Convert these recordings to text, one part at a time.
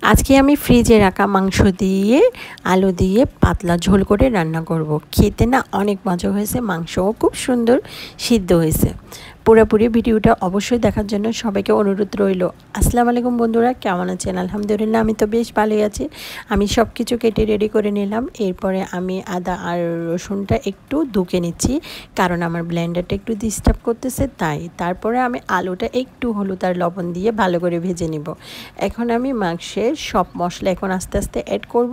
আজকে আমি ফ্রিজে রাখা মাংস দিয়ে আলু দিয়ে পাতলা ঝোল করে রান্না করব। খেতে না অনেক মজা হয়েছে, মাংসও খুব সুন্দর সিদ্ধ হয়েছে। পুরোপুরি ভিডিওটা অবশ্যই দেখার জন্য সবাইকে অনুরোধ রইল। আসসালামু আলাইকুম বন্ধুরা, কেমন আছেন? আলহামদুলিল্লাহ আমি তো বেশ ভালোই আছি। আমি সব কিছু কেটে রেডি করে নিলাম। এরপরে আমি আদা আর রসুনটা একটু ধুকে নিচ্ছি, কারণ আমার ব্লেন্ডারটা একটু ডিস্টার্ব করতেছে তাই। তারপরে আমি আলুটা একটু হলুদ আর লবণ দিয়ে ভালো করে ভেজে নিব। এখন আমি মাংসের সব মশলা এখন আস্তে আস্তে অ্যাড করব।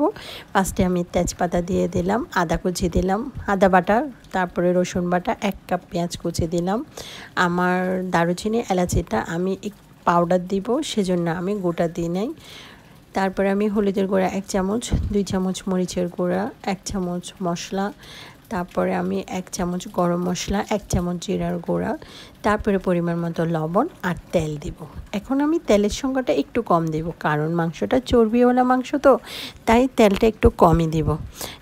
ফার্স্টে আমি তেজপাতা দিয়ে দিলাম, আদা কুচি দিলাম, আদা বাটা, তারপরে রসুন বাটা, 1 কাপ পেঁয়াজ কুচি দিলাম। আমার দারুচিনি এলাচিটা আমি পাউডার দিব, সেজন্য আমি গোটা দিই নাই। তারপরে আমি হলুদের গুঁড়া 1 চামচ, 2 চামচ মরিচের গুঁড়া, 1 চামচ মশলা, তারপরে আমি 1 চামচ গরম মশলা, 1 চামচ জিরার গুঁড়া, তারপরে পরিমাণ মতো লবণ আর তেল দিব। এখন আমি তেলের সংখ্যাটা একটু কম দেব, কারণ মাংসটা চর্বিওয়ালা মাংস তো, তাই তেলটা একটু কমই দিব।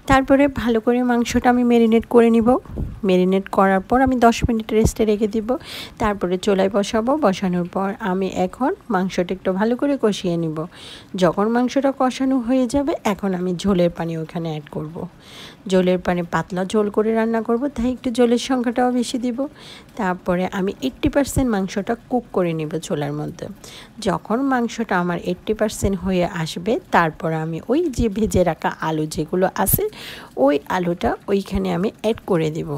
তারপরে ভালো করে মাংসটা আমি ম্যারিনেট করে নিব। ম্যারিনেট করার পর আমি 10 মিনিট রেস্টে রেখে দিব। তারপরে চুলায় বসাবো। বসানোর পর আমি এখন মাংসটা একটু ভালো করে কষিয়ে নিব। যখন মাংসটা কষানো হয়ে যাবে, এখন আমি ঝোলের পানি ওখানে অ্যাড করব। ঝোলের পানি পাতলা ঝোল করে রান্না করব, তাই একটু ঝোলের সংখ্যাটাও বেশি দিব। তারপরে আমি 80% মাংসটা কুক করে নেব চুলার মধ্যে। যখন মাংসটা আমার 80% হয়ে আসবে, তারপর আমি ওই যে ভেজে রাখা আলু যেগুলো আছে, ওই আলুটা ওইখানে আমি অ্যাড করে দেব।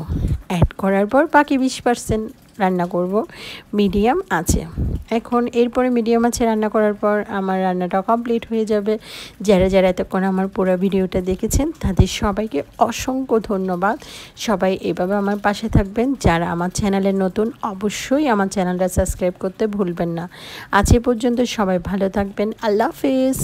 অ্যাড করার পর বাকি 20% রান্না করব মিডিয়াম আছে। এখন এরপরে মিডিয়াম আছে রান্না করার পর আমার রান্নাটা কমপ্লিট হয়ে যাবে। যারা যারা এতক্ষণ আমার পুরো ভিডিওটা দেখেছেন, তাদের সবাইকে অসংখ্য ধন্যবাদ। সবাই এভাবে আমার পাশে থাকবেন। যারা আমার চ্যানেলে নতুন, অবশ্যই আমার চ্যানেলটা সাবস্ক্রাইব করতে ভুলবেন না। আজ এ পর্যন্ত সবাই ভালো থাকবেন। আল্লাহ হাফেজ।